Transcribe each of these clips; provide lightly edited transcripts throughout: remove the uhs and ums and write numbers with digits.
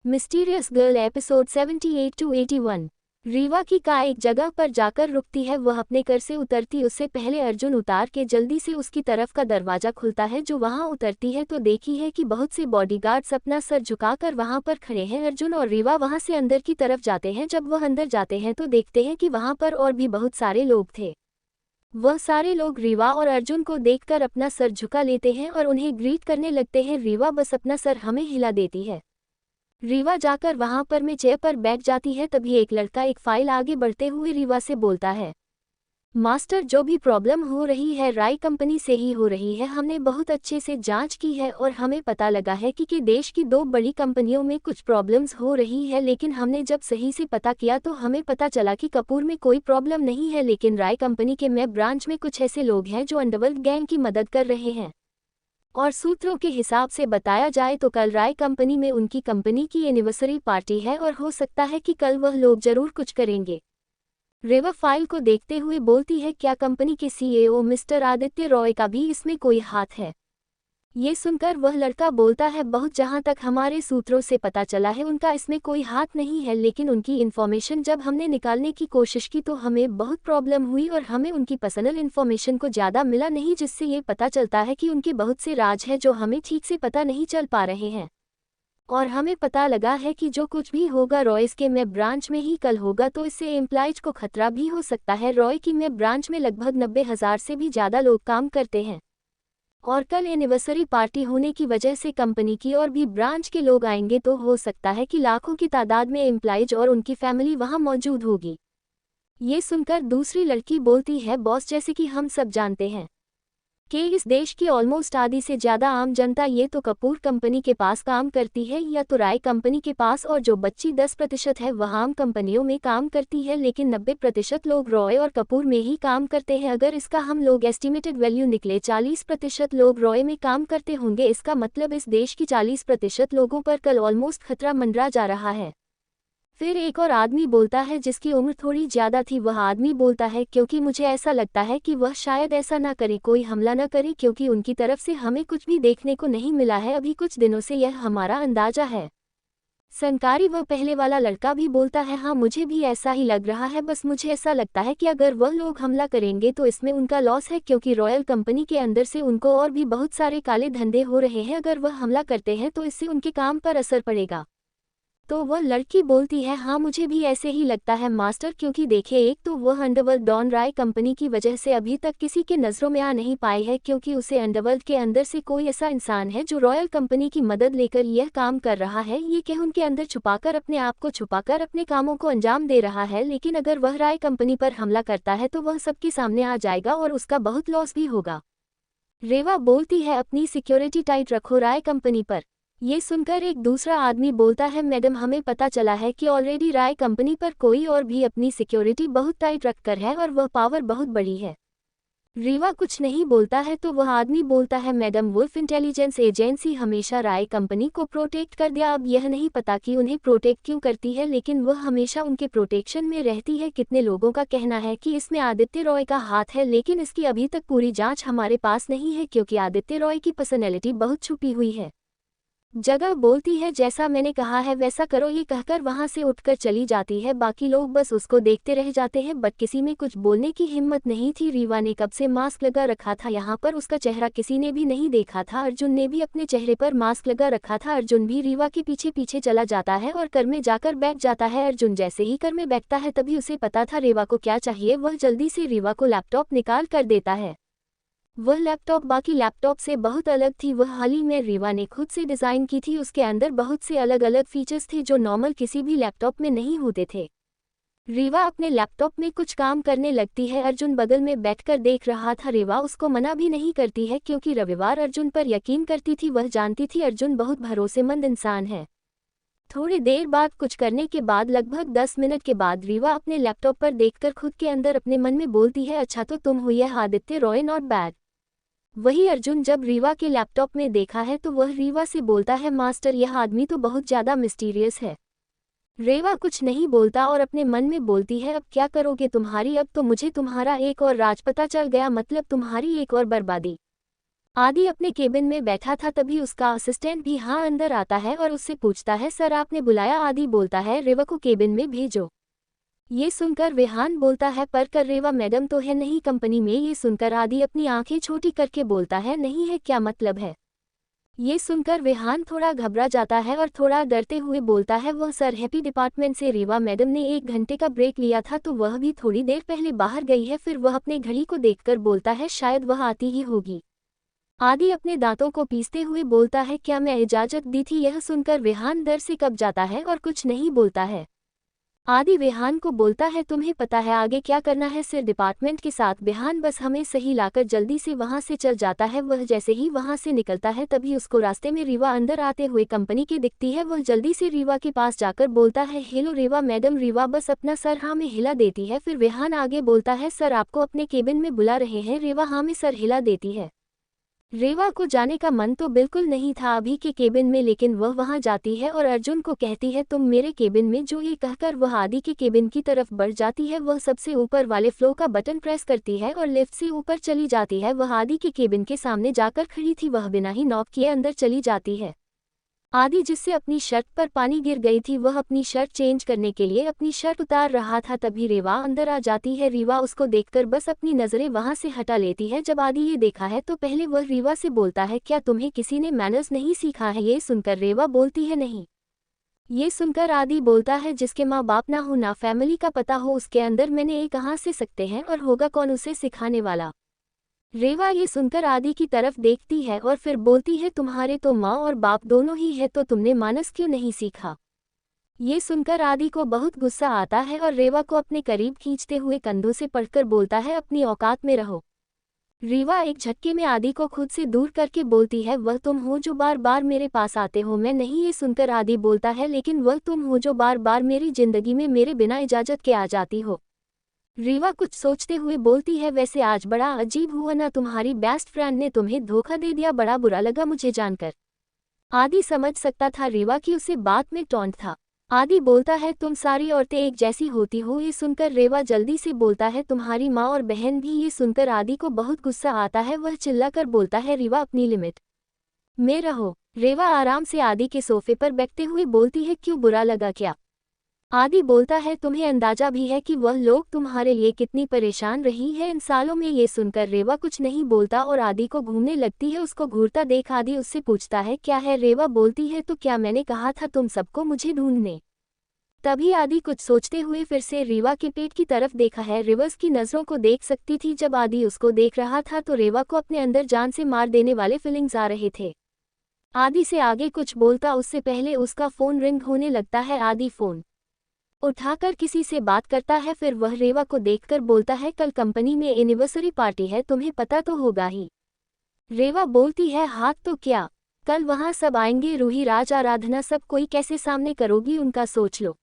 Mysterious girl episode 78 to 81। Rewa की car एक जगह पर जाकर रुकती है। वह अपने कार से उतरती उससे पहले अर्जुन उतार के जल्दी से उसकी तरफ का दरवाजा खुलता है। जो वहां उतरती है तो देखी है कि बहुत से बॉडीगार्ड्स अपना सर झुकाकर वहां पर खड़े हैं। अर्जुन और रीवा वहां से अंदर की तरफ जाते हैं। जब वह अंदर जाते हैं तो देखते हैं कि वहां पर और भी बहुत सारे लोग थे। वह सारे लोग रीवा और अर्जुन को देखकर अपना सर झुका लेते हैं और उन्हें ग्रीट करने लगते हैं। रीवा बस अपना सर हमें हिला देती है। रीवा जाकर वहां पर में चेयर पर बैठ जाती है। तभी एक लड़का एक फाइल आगे बढ़ते हुए रीवा से बोलता है, मास्टर जो भी प्रॉब्लम हो रही है राय कंपनी से ही हो रही है। हमने बहुत अच्छे से जांच की है और हमें पता लगा है कि देश की दो बड़ी कंपनियों में कुछ प्रॉब्लम्स हो रही है। लेकिन हमने जब सही से पता किया तो हमें पता चला कि कपूर में कोई प्रॉब्लम नहीं है, लेकिन राय कंपनी के में ब्रांच में कुछ ऐसे लोग हैं जो अंडरवर्ल्ड गैंग की मदद कर रहे हैं। और सूत्रों के हिसाब से बताया जाए तो कल राय कंपनी में उनकी कंपनी की एनिवर्सरी पार्टी है और हो सकता है कि कल वह लोग जरूर कुछ करेंगे। रेवा फाइल को देखते हुए बोलती है, क्या कंपनी के सीईओ मिस्टर आदित्य रॉय का भी इसमें कोई हाथ है? ये सुनकर वह लड़का बोलता है, बहुत जहां तक हमारे सूत्रों से पता चला है उनका इसमें कोई हाथ नहीं है, लेकिन उनकी इन्फॉर्मेशन जब हमने निकालने की कोशिश की तो हमें बहुत प्रॉब्लम हुई और हमें उनकी पर्सनल इन्फॉर्मेशन को ज़्यादा मिला नहीं, जिससे ये पता चलता है कि उनके बहुत से राज है जो हमें ठीक से पता नहीं चल पा रहे हैं। और हमें पता लगा है कि जो कुछ भी होगा रॉयस के में ब्रांच में ही कल होगा, तो इससे एम्प्लॉइज को खतरा भी हो सकता है। रॉय की में ब्रांच में लगभग 90,000 से भी ज़्यादा लोग काम करते हैं और कल एनिवर्सरी पार्टी होने की वजह से कंपनी की और भी ब्रांच के लोग आएंगे, तो हो सकता है कि लाखों की तादाद में एम्प्लॉइज और उनकी फैमिली वहां मौजूद होगी। ये सुनकर दूसरी लड़की बोलती है, बॉस जैसे कि हम सब जानते हैं कि इस देश की ऑलमोस्ट आधी से ज़्यादा आम जनता ये तो कपूर कंपनी के पास काम करती है या तो राय कंपनी के पास, और जो बच्ची 10% है वह आम कंपनियों में काम करती है, लेकिन 90% लोग रॉय और कपूर में ही काम करते हैं। अगर इसका हम लोग एस्टिमेटेड वैल्यू निकले 40% लोग रॉय में काम करते होंगे, इसका मतलब इस देश की 40% लोगों पर कल ऑलमोस्ट खतरा मंडरा जा रहा है। फिर एक और आदमी बोलता है जिसकी उम्र थोड़ी ज़्यादा थी। वह आदमी बोलता है, क्योंकि मुझे ऐसा लगता है कि वह शायद ऐसा ना करे, कोई हमला ना करे, क्योंकि उनकी तरफ से हमें कुछ भी देखने को नहीं मिला है अभी कुछ दिनों से, यह हमारा अंदाजा है। संकारी वह पहले वाला लड़का भी बोलता है, हाँ मुझे भी ऐसा ही लग रहा है, बस मुझे ऐसा लगता है कि अगर वह लोग हमला करेंगे तो इसमें उनका लॉस है, क्योंकि रॉयल कंपनी के अंदर से उनको और भी बहुत सारे काले धंधे हो रहे हैं। अगर वह हमला करते हैं तो इससे उनके काम पर असर पड़ेगा। तो वह लड़की बोलती है, हाँ मुझे भी ऐसे ही लगता है मास्टर, क्योंकि देखिए एक तो वह अंडरवर्ल्ड डॉन राय कंपनी की वजह से अभी तक किसी के नज़रों में आ नहीं पाई है, क्योंकि उसे अंडरवर्ल्ड के अंदर से कोई ऐसा इंसान है जो रॉयल कंपनी की मदद लेकर यह काम कर रहा है। ये कि उनके अंदर छुपाकर अपने आप को छुपाकर अपने कामों को अंजाम दे रहा है, लेकिन अगर वह राय कंपनी पर हमला करता है तो वह सबके सामने आ जाएगा और उसका बहुत लॉस भी होगा। रेवा बोलती है, अपनी सिक्योरिटी टाइट रखो राय कंपनी पर। ये सुनकर एक दूसरा आदमी बोलता है, मैडम हमें पता चला है कि ऑलरेडी राय कंपनी पर कोई और भी अपनी सिक्योरिटी बहुत टाइट रखकर है और वह पावर बहुत बड़ी है। रीवा कुछ नहीं बोलता है तो वह आदमी बोलता है, मैडम वुल्फ इंटेलिजेंस एजेंसी हमेशा राय कंपनी को प्रोटेक्ट कर दिया। अब यह नहीं पता कि उन्हें प्रोटेक्ट क्यों करती है, लेकिन वह हमेशा उनके प्रोटेक्शन में रहती है। कितने लोगों का कहना है कि इसमें आदित्य रॉय का हाथ है, लेकिन इसकी अभी तक पूरी जाँच हमारे पास नहीं है, क्योंकि आदित्य रॉय की पर्सनैलिटी बहुत छुपी हुई है। जगह बोलती है, जैसा मैंने कहा है वैसा करो, ये कहकर वहां से उठकर चली जाती है। बाकी लोग बस उसको देखते रह जाते हैं, बट किसी में कुछ बोलने की हिम्मत नहीं थी। रीवा ने कब से मास्क लगा रखा था, यहाँ पर उसका चेहरा किसी ने भी नहीं देखा था। अर्जुन ने भी अपने चेहरे पर मास्क लगा रखा था। अर्जुन भी रीवा के पीछे पीछे चला जाता है और कर में जाकर बैठ जाता है। अर्जुन जैसे ही कर में बैठता है तभी उसे पता था रीवा को क्या चाहिए। वह जल्दी से रीवा को लैपटॉप निकाल कर देता है। वह लैपटॉप बाकी लैपटॉप से बहुत अलग थी। वह हाल ही में रीवा ने खुद से डिज़ाइन की थी। उसके अंदर बहुत से अलग अलग फीचर्स थे जो नॉर्मल किसी भी लैपटॉप में नहीं होते थे। रीवा अपने लैपटॉप में कुछ काम करने लगती है। अर्जुन बगल में बैठकर देख रहा था। रीवा उसको मना भी नहीं करती है, क्योंकि रविवार अर्जुन पर यकीन करती थी। वह जानती थी अर्जुन बहुत भरोसेमंद इंसान है। थोड़ी देर बाद कुछ करने के बाद लगभग 10 मिनट के बाद रीवा अपने लैपटॉप पर देखकर खुद के अंदर अपने मन में बोलती है, अच्छा तो तुम हुई है आदित्य रॉय, नॉट बैड। वही अर्जुन जब रीवा के लैपटॉप में देखा है तो वह रीवा से बोलता है, मास्टर यह आदमी तो बहुत ज़्यादा मिस्टीरियस है। रेवा कुछ नहीं बोलता और अपने मन में बोलती है, अब क्या करोगे तुम्हारी, अब तो मुझे तुम्हारा एक और राज पता चल गया, मतलब तुम्हारी एक और बर्बादी। आदि अपने केबिन में बैठा था, तभी उसका असिस्टेंट भी हाँ अंदर आता है और उससे पूछता है, सर आपने बुलाया? आदि बोलता है, रेवा को केबिन में भेजो। ये सुनकर विहान बोलता है, पर कर रेवा मैडम तो है नहीं कंपनी में। ये सुनकर आदि अपनी आंखें छोटी करके बोलता है, नहीं है, क्या मतलब है? ये सुनकर विहान थोड़ा घबरा जाता है और थोड़ा डरते हुए बोलता है, वह सर हैप्पी डिपार्टमेंट से रेवा मैडम ने 1 घंटे का ब्रेक लिया था, तो वह भी थोड़ी देर पहले बाहर गई है। फिर वह अपने घड़ी को देखकर बोलता है, शायद वह आती ही होगी। आदि अपने दांतों को पीसते हुए बोलता है, क्या मैं इजाजत दी थी? यह सुनकर विहान डर से कँप जाता है और कुछ नहीं बोलता है। आदि विहान को बोलता है, तुम्हें पता है आगे क्या करना है? सिर डिपार्टमेंट के साथ विहान बस हमें सही लाकर जल्दी से वहां से चल जाता है। वह जैसे ही वहां से निकलता है, तभी उसको रास्ते में रीवा अंदर आते हुए कंपनी की दिखती है। वह जल्दी से रीवा के पास जाकर बोलता है, हेलो रेवा मैडम। रीवा बस अपना सर हाँ में हिला देती है। फिर विहान आगे बोलता है, सर आपको अपने केबिन में बुला रहे हैं। रेवा हाँ में सर हिला देती है। रेवा को जाने का मन तो बिल्कुल नहीं था अभी के केबिन में, लेकिन वह वहां जाती है और अर्जुन को कहती है, तुम मेरे केबिन में। जो ये कहकर वह आदि के केबिन की तरफ बढ़ जाती है। वह सबसे ऊपर वाले फ्लोर का बटन प्रेस करती है और लिफ्ट से ऊपर चली जाती है। वह आदि के केबिन के सामने जाकर खड़ी थी, वह बिना ही नॉक किए अंदर चली जाती है। आदि जिससे अपनी शर्ट पर पानी गिर गई थी, वह अपनी शर्ट चेंज करने के लिए अपनी शर्ट उतार रहा था, तभी रेवा अंदर आ जाती है। रीवा उसको देखकर बस अपनी नज़रें वहां से हटा लेती है। जब आदि ये देखा है तो पहले वह रीवा से बोलता है, क्या तुम्हें किसी ने मैनर्स नहीं सीखा है? ये सुनकर रेवा बोलती है, नहीं। ये सुनकर आदि बोलता है, जिसके माँ बाप ना हो ना फैमिली का पता हो, उसके अंदर मैंने ये कहाँ से सकते हैं, और होगा कौन उसे सिखाने वाला? रेवा ये सुनकर आदि की तरफ देखती है और फिर बोलती है, तुम्हारे तो माँ और बाप दोनों ही है, तो तुमने मानस क्यों नहीं सीखा? ये सुनकर आदि को बहुत गुस्सा आता है और रेवा को अपने करीब खींचते हुए कंधों से पकड़कर बोलता है, अपनी औकात में रहो। रेवा एक झटके में आदि को खुद से दूर करके बोलती है, वह तुम हो जो बार बार मेरे पास आते हो? मैं नहीं। ये सुनकर आदि बोलता है, लेकिन वह तुम हो जो बार बार मेरी जिंदगी में मेरे बिना इजाजत के आ जाती हो। रीवा कुछ सोचते हुए बोलती है, वैसे आज बड़ा अजीब हुआ ना, तुम्हारी बेस्ट फ्रेंड ने तुम्हें धोखा दे दिया, बड़ा बुरा लगा मुझे जानकर। आदि समझ सकता था रीवा की उसे बात में टोंट था। आदि बोलता है, तुम सारी औरतें एक जैसी होती हो। ये सुनकर रेवा जल्दी से बोलता है, तुम्हारी माँ और बहन भी। ये सुनकर आदि को बहुत गुस्सा आता है, वह चिल्लाकर बोलता है, रीवा अपनी लिमिट में रहो। रेवा आराम से आदि के सोफे पर बैठते हुए बोलती है, क्यों, बुरा लगा क्या? आदि बोलता है, तुम्हें अंदाजा भी है कि वह लोग तुम्हारे लिए कितनी परेशान रही है इन सालों में? ये सुनकर रेवा कुछ नहीं बोलता और आदि को घूमने लगती है। उसको घूरता देख आदि उससे पूछता है, क्या है? रेवा बोलती है, तो क्या मैंने कहा था तुम सबको मुझे ढूंढने? तभी आदि कुछ सोचते हुए फिर से रेवा के पेट की तरफ देखा है। रिवर्स की नज़रों को देख सकती थी। जब आदि उसको देख रहा था तो रेवा को अपने अंदर जान से मार देने वाले फीलिंग्स आ रहे थे। आदि से आगे कुछ बोलता उससे पहले उसका फोन रिंग होने लगता है। आदि फोन उठाकर किसी से बात करता है, फिर वह रेवा को देखकर बोलता है, कल कंपनी में एनिवर्सरी पार्टी है, तुम्हें पता तो होगा ही। रेवा बोलती है, हाथ तो क्या, कल वहां सब आएंगे, रूही, राज, आराधना, सब कोई, कैसे सामने करोगी उनका, सोच लो।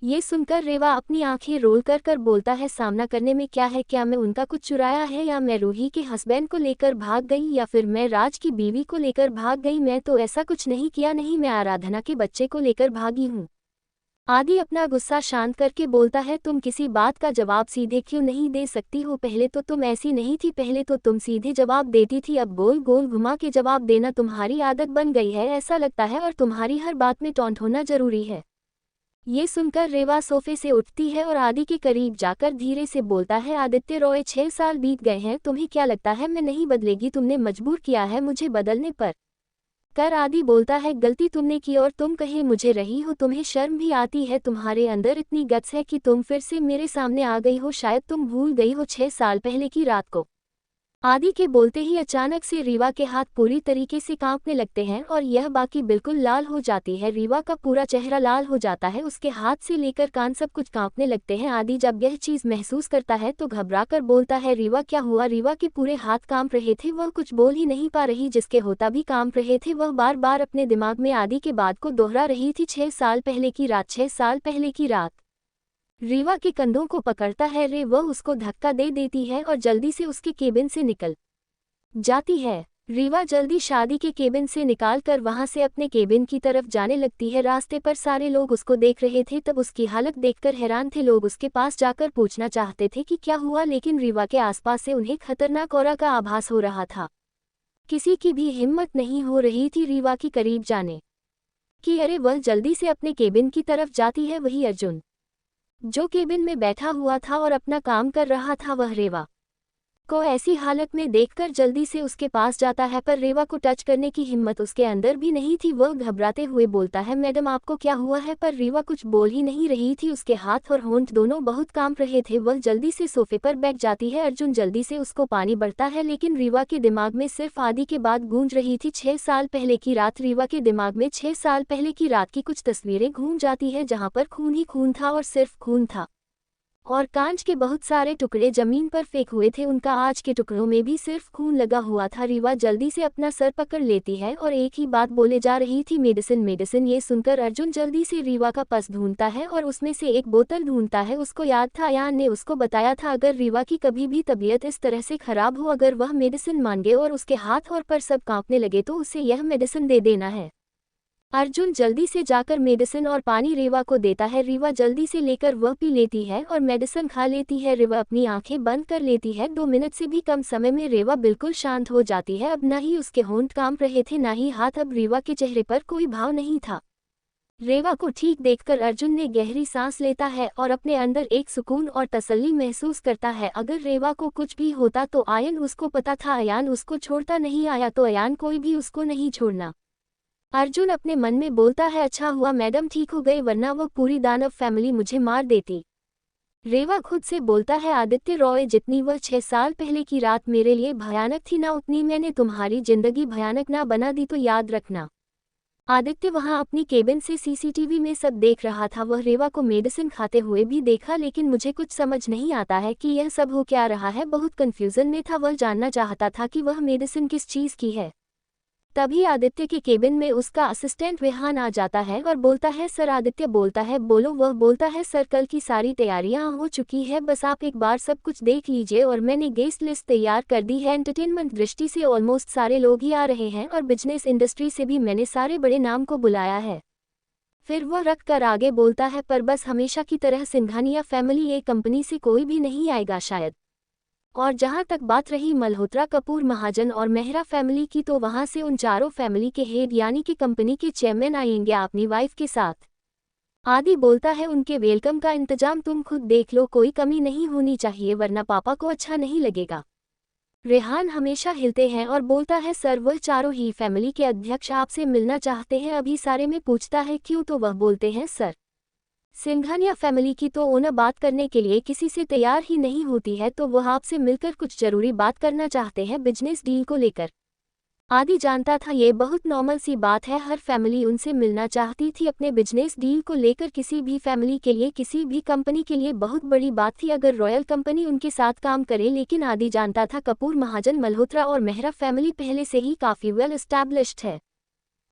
ये सुनकर रेवा अपनी आंखें रोल कर कर बोलता है, सामना करने में क्या है? क्या मैं उनका कुछ चुराया है? या मैं रूही के हस्बैंड को लेकर भाग गई? या फिर मैं राज की बीवी को लेकर भाग गई? मैं तो ऐसा कुछ नहीं किया, नहीं, मैं आराधना के बच्चे को लेकर भागी हूँ। आदि अपना गुस्सा शांत करके बोलता है, तुम किसी बात का जवाब सीधे क्यों नहीं दे सकती हो? पहले तो तुम ऐसी नहीं थी, पहले तो तुम सीधे जवाब देती थी, अब गोल गोल घुमा के जवाब देना तुम्हारी आदत बन गई है, ऐसा लगता है, और तुम्हारी हर बात में टॉन्ट होना जरूरी है। ये सुनकर रेवा सोफे से उठती है और आदि के करीब जाकर धीरे से बोलता है, आदित्य रॉय, 6 साल बीत गए हैं, तुम्हें क्या लगता है मैं नहीं बदलेगी? तुमने मजबूर किया है मुझे बदलने पर। कर आदि बोलता है, गलती तुमने की और तुम कहे मुझे रही हो, तुम्हें शर्म भी आती है? तुम्हारे अंदर इतनी गट्स है कि तुम फिर से मेरे सामने आ गई हो? शायद तुम भूल गई हो 6 साल पहले की रात को। आदि के बोलते ही अचानक से रीवा के हाथ पूरी तरीके से कांपने लगते हैं और यह बाकी बिल्कुल लाल हो जाती है। रीवा का पूरा चेहरा लाल हो जाता है, उसके हाथ से लेकर कान सब कुछ कांपने लगते हैं। आदि जब यह चीज़ महसूस करता है तो घबरा कर बोलता है, रीवा क्या हुआ? रीवा के पूरे हाथ कांप रहे थे, वह कुछ बोल ही नहीं पा रही, जिसके होता भी कांप रहे थे। वह बार बार अपने दिमाग में आदि के बात को दोहरा रही थी, 6 साल पहले की रात, 6 साल पहले की रात। रीवा के कंधों को पकड़ता है रे, वह उसको धक्का दे देती है और जल्दी से उसके केबिन से निकल जाती है। रीवा जल्दी शादी के केबिन से निकालकर वहां से अपने केबिन की तरफ जाने लगती है। रास्ते पर सारे लोग उसको देख रहे थे, तब उसकी हालत देखकर हैरान थे। लोग उसके पास जाकर पूछना चाहते थे कि क्या हुआ, लेकिन रीवा के आसपास से उन्हें खतरनाक ऑरा का आभास हो रहा था। किसी की भी हिम्मत नहीं हो रही थी रीवा की करीब जाने की। अरे वह जल्दी से अपने केबिन की तरफ जाती है। वही अर्जुन जो केबिन में बैठा हुआ था और अपना काम कर रहा था, वह रेवा को ऐसी हालत में देखकर जल्दी से उसके पास जाता है, पर रेवा को टच करने की हिम्मत उसके अंदर भी नहीं थी। वह घबराते हुए बोलता है, मैडम आपको क्या हुआ है? पर रेवा कुछ बोल ही नहीं रही थी। उसके हाथ और होंठ दोनों बहुत कांप रहे थे। वह जल्दी से सोफे पर बैठ जाती है। अर्जुन जल्दी से उसको पानी बढ़ता है, लेकिन रीवा के दिमाग में सिर्फ आदि के बात गूंज रही थी। 6 साल पहले की रात। रीवा के दिमाग में 6 साल पहले की रात की कुछ तस्वीरें घूम जाती है, जहाँ पर खून ही खून था और सिर्फ खून था, और कांच के बहुत सारे टुकड़े जमीन पर फेंक हुए थे। उनका आज के टुकड़ों में भी सिर्फ खून लगा हुआ था। रीवा जल्दी से अपना सर पकड़ लेती है और एक ही बात बोले जा रही थी, मेडिसिन मेडिसिन। ये सुनकर अर्जुन जल्दी से रीवा का पर्स ढूंढता है और उसमें से एक बोतल ढूंढता है। उसको याद था, अयान ने उसको बताया था, अगर रीवा की कभी भी तबीयत इस तरह से खराब हो, अगर वह मेडिसिन मांगे और उसके हाथ और पर सब कांपने लगे, तो उसे यह मेडिसिन दे देना है। अर्जुन जल्दी से जाकर मेडिसिन और पानी रेवा को देता है। रेवा जल्दी से लेकर वह पी लेती है और मेडिसिन खा लेती है। रेवा अपनी आंखें बंद कर लेती है। 2 मिनट से भी कम समय में रेवा बिल्कुल शांत हो जाती है। अब न ही उसके होंठ कांप रहे थे, ना ही हाथ। अब रेवा के चेहरे पर कोई भाव नहीं था। रेवा को ठीक देखकर अर्जुन ने गहरी सांस लेता है और अपने अंदर एक सुकून और तसल्ली महसूस करता है। अगर रेवा को कुछ भी होता तो आयन उसको पता था, अयान उसको छोड़ता नहीं आया, तो अयान कोई भी उसको नहीं छोड़ना। अर्जुन अपने मन में बोलता है, अच्छा हुआ मैडम ठीक हो गए, वरना वो पूरी दानव फैमिली मुझे मार देती। रेवा खुद से बोलता है, आदित्य रॉय, जितनी वह 6 साल पहले की रात मेरे लिए भयानक थी ना, उतनी मैंने तुम्हारी जिंदगी भयानक ना बना दी, तो याद रखना। आदित्य वहां अपनी केबिन से सीसीटीवी में सब देख रहा था। वह रेवा को मेडिसिन खाते हुए भी देखा, लेकिन मुझे कुछ समझ नहीं आता है कि यह सब हो क्या रहा है। बहुत कंफ्यूजन में था। वह जानना चाहता था कि वह मेडिसिन किस चीज की है। तभी आदित्य के केबिन में उसका असिस्टेंट विहान आ जाता है और बोलता है, सर। आदित्य बोलता है, बोलो। वह बोलता है, सर, कल की सारी तैयारियां हो चुकी है, बस आप एक बार सब कुछ देख लीजिए, और मैंने गेस्ट लिस्ट तैयार कर दी है। एंटरटेनमेंट दृष्टि से ऑलमोस्ट सारे लोग ही आ रहे हैं, और बिजनेस इंडस्ट्री से भी मैंने सारे बड़े नाम को बुलाया है। फिर वह रख कर आगे बोलता है, पर बस हमेशा की तरह सिंघानिया फैमिली ये कंपनी से कोई भी नहीं आएगा शायद। और जहां तक बात रही मल्होत्रा, कपूर, महाजन और मेहरा फैमिली की, तो वहां से उन चारों फैमिली के हेड यानी कि कंपनी के चेयरमैन आएंगे अपनी वाइफ के साथ। आदि बोलता है, उनके वेलकम का इंतजाम तुम खुद देख लो, कोई कमी नहीं होनी चाहिए, वरना पापा को अच्छा नहीं लगेगा। रेहान हमेशा हिलते हैं और बोलता है, सर, वह चारों ही फैमिली के अध्यक्ष आपसे मिलना चाहते हैं अभी। सारे में पूछता है, क्यों? तो वह बोलते हैं, सर, सिंघानिया फैमिली की तो ओनर बात करने के लिए किसी से तैयार ही नहीं होती है, तो वह आपसे मिलकर कुछ जरूरी बात करना चाहते हैं बिजनेस डील को लेकर। आदि जानता था ये बहुत नॉर्मल सी बात है, हर फैमिली उनसे मिलना चाहती थी अपने बिजनेस डील को लेकर। किसी भी फैमिली के लिए, किसी भी कंपनी के लिए बहुत बड़ी बात थी अगर रॉयल कंपनी उनके साथ काम करे। लेकिन आदि जानता था कपूर, महाजन, मल्होत्रा और मेहरा फैमिली पहले से ही काफी वेल एस्टैब्लिश्ड है।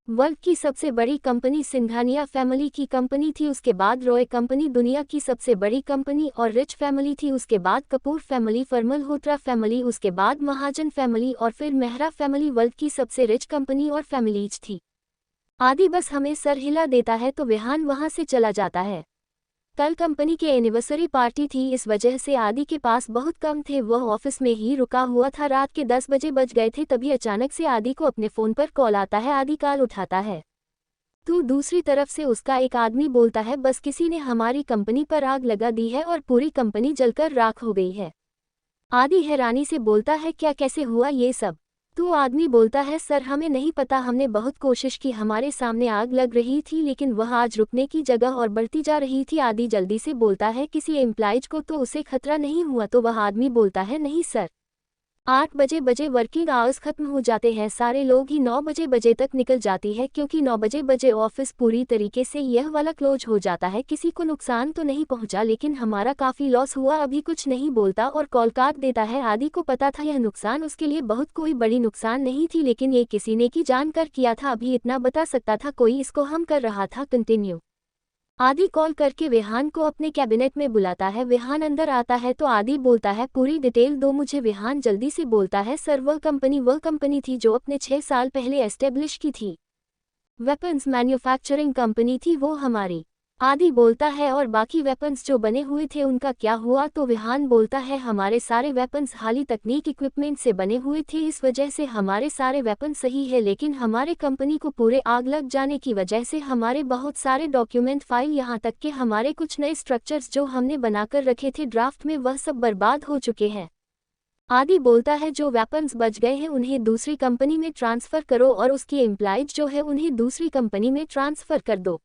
वर्ल्ड की सबसे बड़ी कंपनी सिंघानिया फैमिली की कंपनी थी, उसके बाद रॉय कंपनी दुनिया की सबसे बड़ी कंपनी और रिच फैमिली थी, उसके बाद कपूर फैमिली, फिर मल्होत्रा फैमिली, उसके बाद महाजन फैमिली और फिर मेहरा फैमिली वर्ल्ड की सबसे रिच कंपनी और फैमिलीज थी। आदि बस हमें सर हिला देता है तो विहान वहां से चला जाता है। कल कंपनी के एनिवर्सरी पार्टी थी, इस वजह से आदि के पास बहुत कम थे। वह ऑफिस में ही रुका हुआ था। रात के 10 बजे बज गए थे, तभी अचानक से आदि को अपने फोन पर कॉल आता है। आदि कॉल उठाता है तो दूसरी तरफ से उसका एक आदमी बोलता है, बस किसी ने हमारी कंपनी पर आग लगा दी है और पूरी कंपनी जलकर राख हो गई है। आदि हैरानी से बोलता है, क्या, कैसे हुआ ये सब? तो आदमी बोलता है, सर, हमें नहीं पता, हमने बहुत कोशिश की, हमारे सामने आग लग रही थी, लेकिन वह आज रुकने की जगह और बढ़ती जा रही थी। आदि जल्दी से बोलता है, किसी एम्प्लॉइज को तो उसे खतरा नहीं हुआ? तो वह आदमी बोलता है, नहीं सर, 8 बजे वर्किंग आवर्स खत्म हो जाते हैं, सारे लोग ही 9 बजे तक निकल जाती है, क्योंकि 9 बजे ऑफिस पूरी तरीके से यह वाला क्लोज हो जाता है। किसी को नुकसान तो नहीं पहुंचा, लेकिन हमारा काफी लॉस हुआ। अभी कुछ नहीं बोलता और कॉल काट देता है। आदि को पता था यह नुकसान उसके लिए बहुत कोई बड़ी नुकसान नहीं थी, लेकिन ये किसी ने की जानकर किया था, अभी इतना बता सकता था कोई, इसको हम कर रहा था कंटिन्यू। आदि कॉल करके विहान को अपने कैबिनेट में बुलाता है। विहान अंदर आता है तो आदि बोलता है, पूरी डिटेल दो मुझे। विहान जल्दी से बोलता है, सर, वह कंपनी थी जो अपने 6 साल पहले एस्टेब्लिश की थी। वेपन्स मैन्युफैक्चरिंग कंपनी थी वो हमारी। आदि बोलता है और बाकी वेपन्स जो बने हुए थे उनका क्या हुआ, तो विहान बोलता है हमारे सारे वेपन्स हाली तकनीक इक्विपमेंट से बने हुए थे, इस वजह से हमारे सारे वेपन सही है, लेकिन हमारे कंपनी को पूरे आग लग जाने की वजह से हमारे बहुत सारे डॉक्यूमेंट फाइल यहाँ तक कि हमारे कुछ नए स्ट्रक्चर्स जो हमने बनाकर रखे थे ड्राफ्ट में वह सब बर्बाद हो चुके हैं। आदि बोलता है जो वेपन्स बच गए हैं उन्हें दूसरी कंपनी में ट्रांसफ़र करो और उसकी एम्प्लॉयज जो है उन्हें दूसरी कंपनी में ट्रांसफ़र कर दो।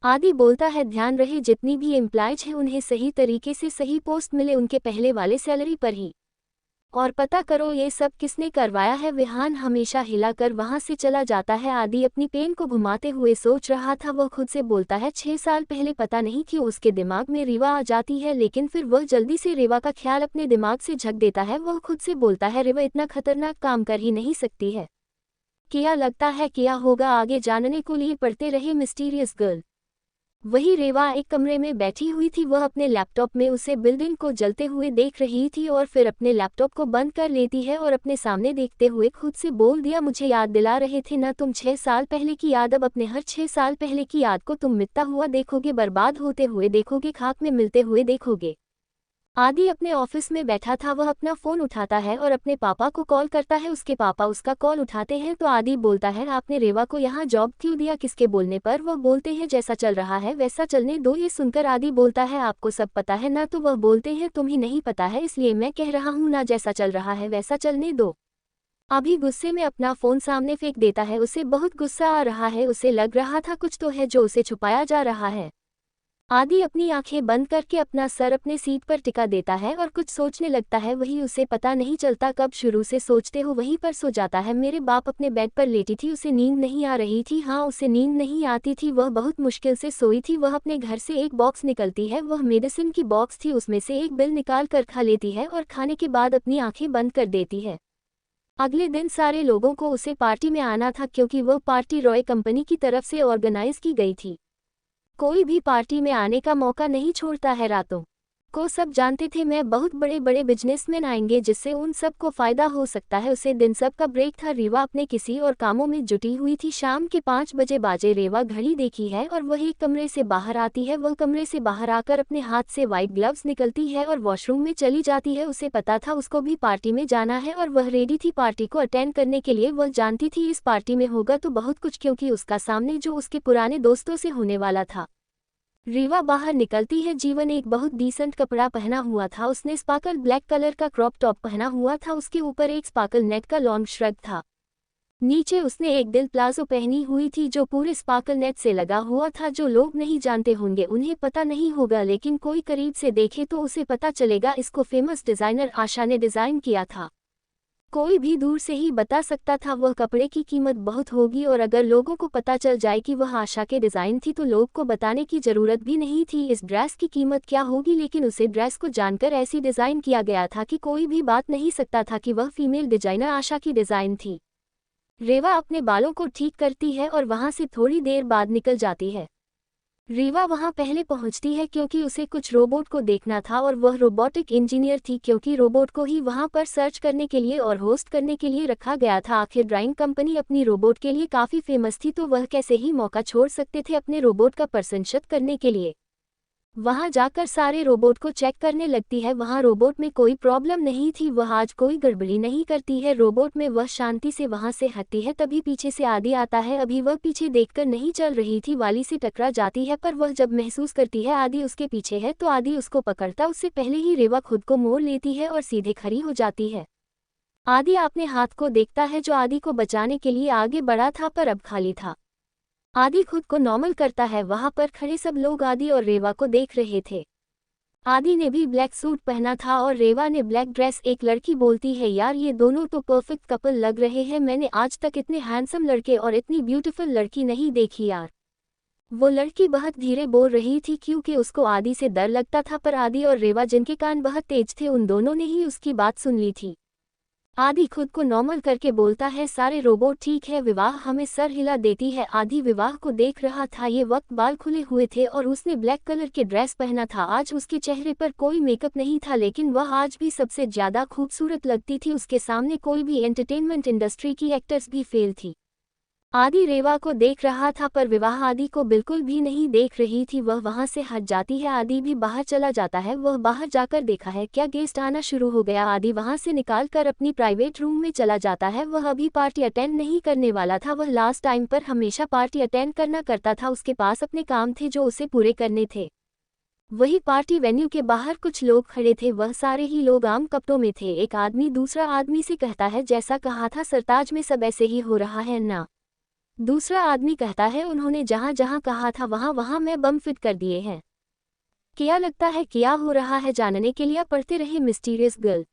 आदि बोलता है ध्यान रहे जितनी भी एम्प्लॉयज हैं उन्हें सही तरीके से सही पोस्ट मिले उनके पहले वाले सैलरी पर ही, और पता करो ये सब किसने करवाया है। विहान हमेशा हिलाकर वहां से चला जाता है। आदि अपनी पेन को घुमाते हुए सोच रहा था, वह खुद से बोलता है 6 साल पहले पता नहीं क्यों उसके दिमाग में रीवा आ जाती है, लेकिन फिर वह जल्दी से रीवा का ख्याल अपने दिमाग से झक देता है। वह खुद से बोलता है रीवा इतना खतरनाक काम कर ही नहीं सकती है, क्या लगता है क्या होगा आगे जानने को लिए पढ़ते रहे मिस्टीरियस गर्ल। वही रेवा एक कमरे में बैठी हुई थी, वह अपने लैपटॉप में उसे बिल्डिंग को जलते हुए देख रही थी और फिर अपने लैपटॉप को बंद कर लेती है और अपने सामने देखते हुए खुद से बोल दिया मुझे याद दिला रहे थे ना तुम 6 साल पहले की याद, अब अपने हर 6 साल पहले की याद को तुम मिटता हुआ देखोगे, बर्बाद होते हुए देखोगे, खाक में मिलते हुए देखोगे। आदि अपने ऑफिस में बैठा था, वह अपना फ़ोन उठाता है और अपने पापा को कॉल करता है। उसके पापा उसका कॉल उठाते हैं तो आदि बोलता है आपने रेवा को यहाँ जॉब क्यों दिया, किसके बोलने पर। वह बोलते हैं जैसा चल रहा है वैसा चलने दो। ये सुनकर आदि बोलता है आपको सब पता है ना, तो वह बोलते हैं तुम्हें नहीं पता है इसलिए मैं कह रहा हूँ ना, जैसा चल रहा है वैसा चलने दो। अभी गुस्से में अपना फ़ोन सामने फेंक देता है, उसे बहुत गुस्सा आ रहा है, उसे लग रहा था कुछ तो है जो उसे छुपाया जा रहा है। आदि अपनी आंखें बंद करके अपना सर अपने सीट पर टिका देता है और कुछ सोचने लगता है, वही उसे पता नहीं चलता कब शुरू से सोचते हो वहीं पर सो जाता है। मेरे बाप अपने बेड पर लेटी थी, उसे नींद नहीं आ रही थी, हाँ उसे नींद नहीं आती थी, वह बहुत मुश्किल से सोई थी। वह अपने घर से एक बॉक्स निकलती है, वह मेडिसिन की बॉक्स थी, उसमें से एक बिल निकाल कर खा लेती है और खाने के बाद अपनी आंखें बंद कर देती है। अगले दिन सारे लोगों को उसे पार्टी में आना था क्योंकि वह पार्टी रॉय कंपनी की तरफ से ऑर्गेनाइज की गई थी। कोई भी पार्टी में आने का मौका नहीं छोड़ता है रातों को, सब जानते थे मैं बहुत बड़े बड़े बिजनेसमैन आएंगे जिससे उन सब को फायदा हो सकता है। उसे दिन सब का ब्रेक था, रीवा अपने किसी और कामों में जुटी हुई थी। शाम के 5 बजे बाजे, रेवा घड़ी देखी है और वह एक कमरे से बाहर आती है। वह कमरे से बाहर आकर अपने हाथ से वाइट ग्लव्स निकलती है और वॉशरूम में चली जाती है। उसे पता था उसको भी पार्टी में जाना है और वह रेडी थी पार्टी को अटेंड करने के लिए। वह जानती थी इस पार्टी में होगा तो बहुत कुछ, क्योंकि उसका सामने जो उसके पुराने दोस्तों से होने वाला था। रीवा बाहर निकलती है, जीवन एक बहुत डिसेंट कपड़ा पहना हुआ था, उसने स्पार्कल ब्लैक कलर का क्रॉप टॉप पहना हुआ था, उसके ऊपर एक स्पार्कल नेट का लॉन्ग श्रग था, नीचे उसने एक दिल प्लाजो पहनी हुई थी जो पूरे स्पार्कल नेट से लगा हुआ था। जो लोग नहीं जानते होंगे उन्हें पता नहीं होगा, लेकिन कोई करीब से देखे तो उसे पता चलेगा इसको फेमस डिज़ाइनर आशा ने डिज़ाइन किया था। कोई भी दूर से ही बता सकता था वह कपड़े की कीमत बहुत होगी, और अगर लोगों को पता चल जाए कि वह आशा के डिज़ाइन थी तो लोग को बताने की ज़रूरत भी नहीं थी इस ड्रेस की कीमत क्या होगी। लेकिन उसे ड्रेस को जानकर ऐसी डिज़ाइन किया गया था कि कोई भी बात नहीं सकता था कि वह फीमेल डिज़ाइनर आशा की डिज़ाइन थी। रेवा अपने बालों को ठीक करती है और वहाँ से थोड़ी देर बाद निकल जाती है। रीवा वहां पहले पहुंचती है क्योंकि उसे कुछ रोबोट को देखना था और वह रोबोटिक इंजीनियर थी, क्योंकि रोबोट को ही वहां पर सर्च करने के लिए और होस्ट करने के लिए रखा गया था। आखिर ड्राइंग कंपनी अपनी रोबोट के लिए काफ़ी फेमस थी, तो वह कैसे ही मौका छोड़ सकते थे अपने रोबोट का प्रशंसत करने के लिए। वहां जाकर सारे रोबोट को चेक करने लगती है, वहां रोबोट में कोई प्रॉब्लम नहीं थी, वह आज कोई गड़बड़ी नहीं करती है रोबोट में, वह शांति से वहां से हटती है। तभी पीछे से आदि आता है, अभी वह पीछे देखकर नहीं चल रही थी, वाली से टकरा जाती है, पर वह जब महसूस करती है आदि उसके पीछे है तो आदि उसको पकड़ता, उससे पहले ही रेवा खुद को मोड़ लेती है और सीधे खड़ी हो जाती है। आदि अपने हाथ को देखता है जो आदि को बचाने के लिए आगे बढ़ा था पर अब खाली था। आदि खुद को नॉर्मल करता है, वहां पर खड़े सब लोग आदि और रेवा को देख रहे थे। आदि ने भी ब्लैक सूट पहना था और रेवा ने ब्लैक ड्रेस। एक लड़की बोलती है यार ये दोनों तो परफेक्ट कपल लग रहे हैं, मैंने आज तक इतने हैंडसम लड़के और इतनी ब्यूटीफुल लड़की नहीं देखी यार। वो लड़की बहुत धीरे बोल रही थी क्योंकि उसको आदि से डर लगता था, पर आदि और रेवा जिनके कान बहुत तेज थे उन दोनों ने ही उसकी बात सुन ली थी। आदि खुद को नॉर्मल करके बोलता है सारे रोबोट ठीक है, विवाह हमें सर हिला देती है। आदि विवाह को देख रहा था, ये वक्त बाल खुले हुए थे और उसने ब्लैक कलर के ड्रेस पहना था। आज उसके चेहरे पर कोई मेकअप नहीं था, लेकिन वह आज भी सबसे ज्यादा खूबसूरत लगती थी। उसके सामने कोई भी एंटरटेनमेंट इंडस्ट्री की एक्टर्स भी फेल थी। आदि रेवा को देख रहा था पर विवाह आदि को बिल्कुल भी नहीं देख रही थी। वह वहां से हट जाती है, आदि भी बाहर चला जाता है। वह बाहर जाकर देखा है क्या गेस्ट आना शुरू हो गया। आदि वहां से निकाल कर अपनी प्राइवेट रूम में चला जाता है। वह अभी पार्टी अटेंड नहीं करने वाला था। वह लास्ट टाइम पर हमेशा पार्टी अटेंड करना करता था। उसके पास अपने काम थे जो उसे पूरे करने थे। वही पार्टी वेन्यू के बाहर कुछ लोग खड़े थे। वह सारे ही लोग आम कपड़ों में थे। एक आदमी दूसरा आदमी से कहता है जैसा कहा था सरताज में सब ऐसे ही हो रहा है ना। दूसरा आदमी कहता है उन्होंने जहां जहां कहा था वहां वहां मैं बम फिट कर दिए हैं। क्या लगता है क्या हो रहा है जानने के लिए पढ़ते रहे मिस्टीरियस गर्ल।